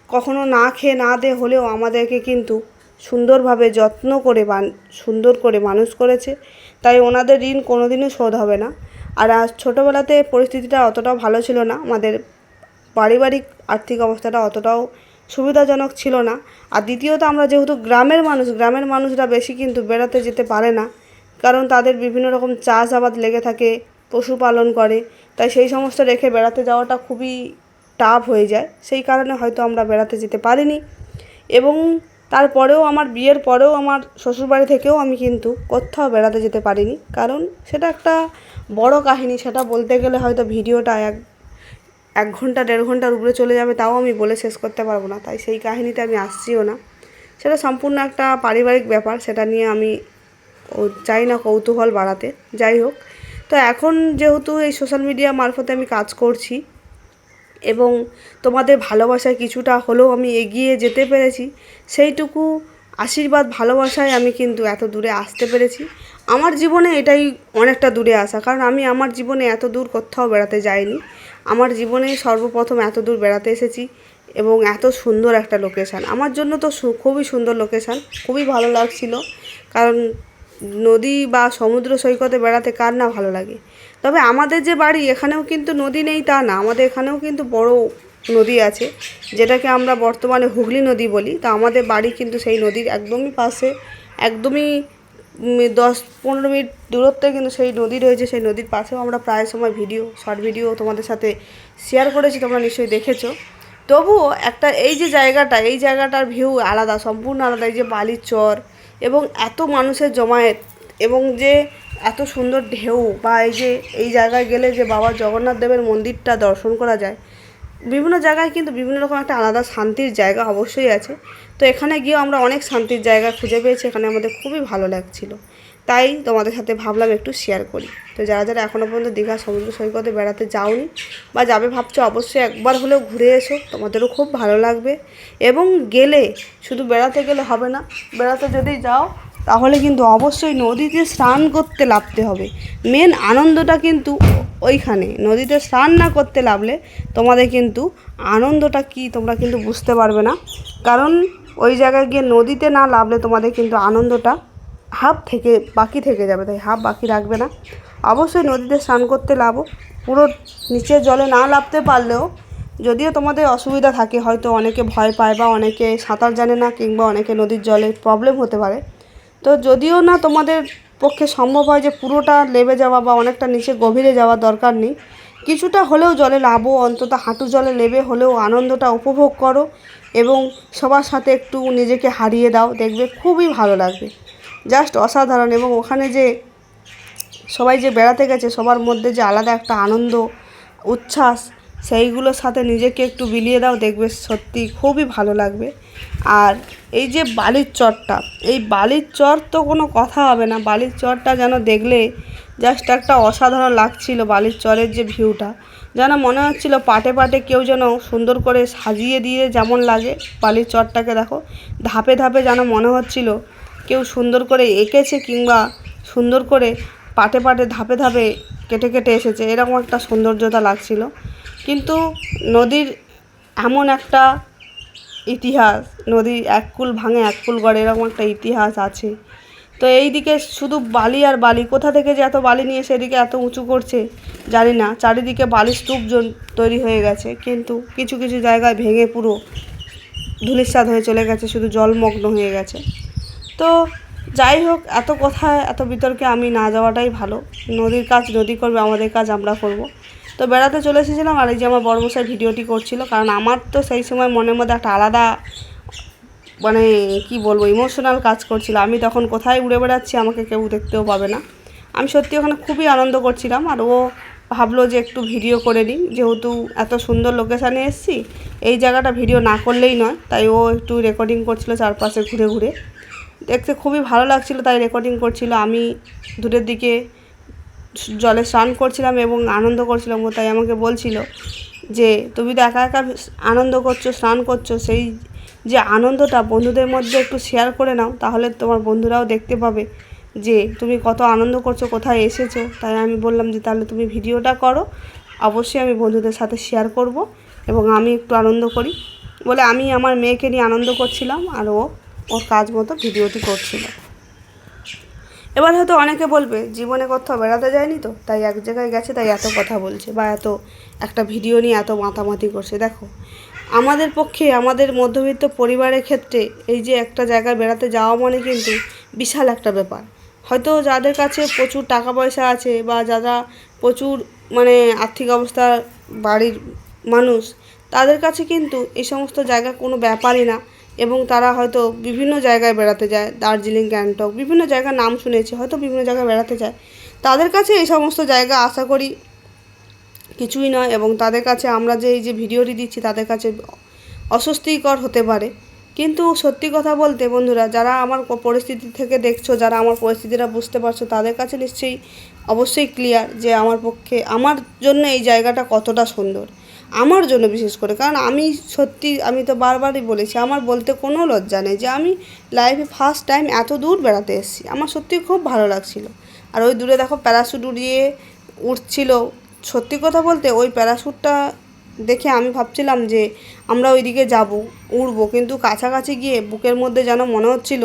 কখনো না খেয়ে না দে হলেও আমাদেরকে কিন্তু সুন্দরভাবে যত্ন করে সুন্দর করে মানুষ করেছে। তাই ওনাদের ঋণ কোনো দিনও শোধ হবে না। আর ছোটোবেলাতে পরিস্থিতিটা অতটাও ভালো ছিল না, আমাদের পারিবারিক আর্থিক অবস্থাটা অতটাও সুবিধাজনক ছিল না। আর দ্বিতীয়ত আমরা যেহেতু গ্রামের মানুষরা বেশি কিন্তু বেড়াতে যেতে পারে না, কারণ তাদের বিভিন্ন রকম চাষাবাদ লেগে থাকে, পশুপালন করে, তাই সেই সমস্ত রেখে বেড়াতে যাওয়াটা খুবই টাফ হয়ে যায়। সেই কারণে হয়তো আমরা বেড়াতে যেতে পারিনি। এবং তারপরেও আমার বিয়ের পরেও আমার শ্বশুরবাড়ি থেকেও আমি কিন্তু কোথাও বেড়াতে যেতে পারিনি, কারণ সেটা একটা বড় কাহিনী। সেটা বলতে গেলে হয়তো ভিডিওটা এক ঘন্টা 1.5 ঘন্টার উপরে চলে যাবে, তাও আমি বলে শেষ করতে পারবো না। তাই সেই কাহিনীতে আমি আসছিও না। সেটা সম্পূর্ণ একটা পারিবারিক ব্যাপার, সেটা নিয়ে আমি চাই না কৌতূহল বাড়াতে। যাই হোক, তো এখন যেহেতু এই সোশ্যাল মিডিয়া মারফতে আমি কাজ করছি এবং তোমাদের ভালোবাসায় কিছুটা হলেও আমি এগিয়ে যেতে পেরেছি, সেইটুকু আশীর্বাদ ভালোবাসায় আমি কিন্তু এত দূরে আসতে পেরেছি। আমার জীবনে এটাই অনেকটা দূরে আসা, কারণ আমি আমার জীবনে এত দূর কোথাও বেড়াতে যাইনি। আমার জীবনে সর্বপ্রথম এত দূর বেড়াতে এসেছি এবং এত সুন্দর একটা লোকেশান। আমার জন্য তো খুবই সুন্দর লোকেশান, খুবই ভালো লাগছিল। কারণ নদী বা সমুদ্র সৈকতে বেড়াতে কার না ভালো লাগে। তবে আমাদের যে বাড়ি এখানেও কিন্তু নদী নেই তা না, আমাদের এখানেও কিন্তু বড় নদী আছে, যেটাকে আমরা বর্তমানে হুগলি নদী বলি। তো আমাদের বাড়ি কিন্তু সেই নদীর একদমই পাশে, একদমই 10-15 মিনিট দূরত্বে কিন্তু সেই নদী রয়েছে। সেই নদীর পাশেও আমরা প্রায় সময় শর্ট ভিডিও তোমাদের সাথে শেয়ার করেছি, তোমরা নিশ্চয়ই দেখেছো। তবুও একটা এই যে জায়গাটা, এই জায়গাটার ভিউ আলাদা, সম্পূর্ণ আলাদা। এই যে বালির চর এবং এত মানুষের জমায়েত এবং যে এত সুন্দর ঢেউ, বা এই জায়গায় গেলে যে বাবা জগন্নাথ দেবের মন্দিরটা দর্শন করা যায়। বিভিন্ন জায়গায় কিন্তু বিভিন্ন রকম একটা আলাদা শান্তির জায়গা অবশ্যই আছে। তো এখানে গিয়েও আমরা অনেক শান্তির জায়গা খুঁজে পেয়েছি, এখানে আমাদের খুবই ভালো লাগছিল। তাই তোমাদের সাথে ভাবলাম একটু শেয়ার করি। তো যারা এখনও পর্যন্ত দীঘা সমুদ্র সৈকতে বেড়াতে যাওনি বা যাবে ভাবছো, অবশ্যই একবার হলেও ঘুরে এসো, তোমাদেরও খুব ভালো লাগবে। এবং গেলে শুধু বেড়াতে গেলে হবে না, বেড়াতে যদি যাও তাহলে কিন্তু অবশ্যই নদীতে স্নান করতে নামতে হবে। মেন আনন্দটা কিন্তু ওইখানে, নদীতে স্নান না করতে নামলে তোমাদের কিন্তু আনন্দটা কি তোমরা কিন্তু বুঝতে পারবে না। কারণ ওই জায়গায় গিয়ে নদীতে না নামলে তোমাদের কিন্তু আনন্দটা বাকি থেকে যাবে, তাই বাকি রাখবে না। অবশ্যই নদীতে স্নান করতে নামো। পুরো নিচের জলে না নামতে পারলেও, যদিও তোমাদের অসুবিধা থাকে, হয়তো অনেকে ভয় পায় বা অনেকে সাঁতার জানে না, কিংবা অনেকে নদীর জলে প্রবলেম হতে পারে। তো যদিও না তোমাদের পক্ষে সম্ভব হয় যে পুরোটা নেমে যাওয়া বা অনেকটা নিচে গভীরে যাওয়ার দরকার নেই, কিছুটা হলেও জলে নামো, অন্তত হাঁটু জলে নেমে হলেও আনন্দটা উপভোগ করো এবং সবার সাথে একটু নিজেকে হারিয়ে দাও, দেখবে খুবই ভালো লাগবে, জাস্ট অসাধারণ। এবং ওখানে যে সবাই যে বেড়াতে গেছে সবার মধ্যে যে আলাদা একটা আনন্দ উচ্ছ্বাস, সেইগুলোর সাথে নিজেকে একটু বিলিয়ে দাও, দেখবে সত্যি খুবই ভালো লাগবে। আর এই যে বালির চরটা, এই বালির চর তো কোনো কথা হবে না। বালির চরটা যেন দেখলে জাস্ট একটা অসাধারণ লাগছিল। বালির চরের যে ভিউটা যেন মনে হচ্ছিল পাটে পাটে কেউ যেন সুন্দর করে সাজিয়ে দিয়ে যেমন লাগে, বালির চরটাকে দেখো ধাপে ধাপে যেন মনে হচ্ছিল কেউ সুন্দর করে এঁকেছে কিংবা সুন্দর করে পাটে পাটে ধাপে ধাপে কেটে কেটে এসেছে, এরকম একটা সৌন্দর্যতা লাগছিল। কিন্তু নদীর এমন একটা ইতিহাস, নদী এক কুল ভাঙে এক কুল গড়ে, এরকম একটা ইতিহাস আছে। তো এই দিকে শুধু বালি আর বালি, কোথা থেকে যে এত বালি নিয়ে সেদিকে এত উঁচু করছে জানি না। চারিদিকে বালির স্তূপ তৈরি হয়ে গেছে, কিন্তু কিছু কিছু জায়গায় ভেঙে পুরো ধূলিসাৎ হয়ে চলে গেছে, শুধু জলমগ্ন হয়ে গেছে। তো যাই হোক, এত কথায় এত বিতর্কে আমি না যাওয়াটাই ভালো। নদীর কাজ নদী করবে, আমাদের কাজ আমরা করব। তো বেড়াতে চলে এসেছিলাম, আর এই যে আমার বড়মশাই ভিডিওটি করছিল, কারণ আমার তো সেই সময় মনের মধ্যে একটা আলাদা মানে কি বলবো ইমোশনাল কাজ করছিল। আমি তখন কোথায় উড়ে বেড়াচ্ছি, আমাকে কেউ দেখতেও পাবে না। আমি সত্যি ওখানে খুবই আনন্দ করছিলাম, আর ও ভাবলো যে একটু ভিডিও করে নিই, যেহেতু এত সুন্দর লোকেশানে এসেছি, এই জায়গাটা ভিডিও না করলেই নয়। তাই ও একটু রেকর্ডিং করছিল চারপাশে ঘুরে ঘুরে, দেখতে খুবই ভালো লাগছিল, তাই রেকর্ডিং করছিল। আমি দূরের দিকে জলে স্নান করছিলাম এবং আনন্দ করছিলাম। ও তাই আমাকে বলছিল যে তুমি তো একা একা আনন্দ করছো, স্নান করছো, সেই যে আনন্দটা বন্ধুদের মধ্যে একটু শেয়ার করে নাও, তাহলে তোমার বন্ধুরাও দেখতে পাবে যে তুমি কত আনন্দ করছো, কোথায় এসেছো। তাই আমি বললাম যে তাহলে তুমি ভিডিওটা করো, অবশ্যই আমি বন্ধুদের সাথে শেয়ার করব এবং আমি একটু আনন্দ করি বলে আমি আমার মেয়েকে নিয়ে আনন্দ করছিলাম, আর ও ওর কাজ মতো ভিডিওটি করছিল। এবার হয়তো অনেকে বলবে জীবনে কোথাও বেড়াতে যায়নি তো, তাই এক জায়গায় গেছে তাই এত কথা বলছে, বা এত একটা ভিডিও নিয়ে এত মাতামাতি করছে। দেখো, আমাদের পক্ষে, আমাদের মধ্যবিত্ত পরিবারের ক্ষেত্রে এই যে একটা জায়গায় বেড়াতে যাওয়া মানে কিন্তু বিশাল একটা ব্যাপার। হয়তো যাদের কাছে প্রচুর টাকা পয়সা আছে বা যারা প্রচুর মানে আর্থিক অবস্থা বাড়ির মানুষ, তাদের কাছে কিন্তু এই সমস্ত জায়গা কোনো ব্যাপারই না, এবং তারা হয়তো বিভিন্ন জায়গায় বেড়াতে যায়, দার্জিলিং, গ্যাংটক, বিভিন্ন জায়গার নাম শুনেছি, হয়তো বিভিন্ন জায়গায় বেড়াতে যায়। তাদের কাছে এই সমস্ত জায়গা আশা করি কিছুই নয়, এবং তাদের কাছে আমরা যে এই যে ভিডিওটি দিচ্ছি তাদের কাছে অস্বস্তিকর হতে পারে। কিন্তু সত্যি কথা বলতে বন্ধুরা, যারা আমার পরিস্থিতি থেকে দেখছো, যারা আমার পরিস্থিতিটা বুঝতে পারছো, তাদের কাছে নিশ্চয়ই অবশ্যই ক্লিয়ার যে আমার পক্ষে, আমার জন্য এই জায়গাটা কতটা সুন্দর, আমার জন্য বিশেষ করে। কারণ আমি সত্যি, আমি তো বারবারই বলেছি, আমার বলতে কোনো লজ্জা নেই যে আমি লাইফে ফার্স্ট টাইম এত দূর বেড়াতে এসেছি। আমার সত্যি খুব ভালো লাগছিল। আর ওই দূরে দেখো প্যারাশুট উড়িয়ে উঠছিল, সত্যি কথা বলতে ওই প্যারাশুটটা দেখে আমি ভাবছিলাম যে আমরা ওইদিকে যাব, উড়বো, কিন্তু কাছাকাছি গিয়ে বুকের মধ্যে যেন মনে হচ্ছিল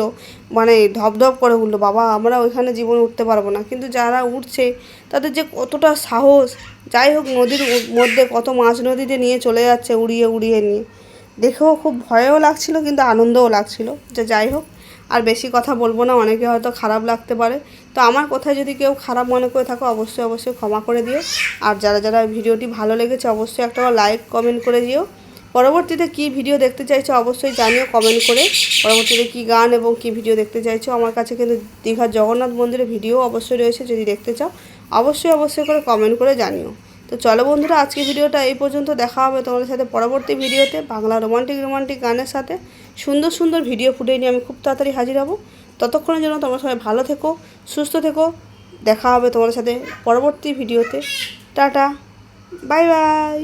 মানে ধপধপ করে উঠলো, বাবা আমরা ওইখানে জীবনে উঠতে পারবো না। কিন্তু যারা উঠছে তাদের যে কতটা সাহস, যাই হোক নদীর মধ্যে কত মাছ নদীতে নিয়ে চলে যাচ্ছে উড়িয়ে উড়িয়ে নিয়ে, দেখেও খুব ভয়ও লাগছিল কিন্তু আনন্দও লাগছিল। যে যাই হোক, আর বেশি কথা বলবো না, অনেকে হয়তো খারাপ লাগতে পারে। তো আমার কথায় যদি কেউ খারাপ মনে করে থাকো অবশ্যই অবশ্যই ক্ষমা করে দিও। আর যারা যারা ভিডিওটি ভালো লেগেছে অবশ্যই একটা লাইক কমেন্ট করে দিও। পরবর্তীতে কী ভিডিও দেখতে চাইছো অবশ্যই জানিও কমেন্ট করে। পরবর্তীতে কী গান এবং কী ভিডিও দেখতে চাইছো, আমার কাছে কিন্তু দীঘার জগন্নাথ মন্দিরের ভিডিও অবশ্যই রয়েছে, যদি দেখতে চাও অবশ্যই অবশ্যই করে কমেন্ট করে জানিও। তো চলো বন্ধুরা, আজকে ভিডিওটা এই পর্যন্ত। দেখা হবে তোমাদের সাথে পরবর্তী ভিডিওতে বাংলা রোমান্টিক গানের সাথে সুন্দর সুন্দর ভিডিও ফুটেজ নিয়ে আমি খুব তাড়াতাড়ি হাজির হব। ততক্ষণের জন্য তোমরা সবাই ভালো থেকো, সুস্থ থেকো। দেখা হবে তোমাদের সাথে পরবর্তী ভিডিওতে। Tata, bye bye.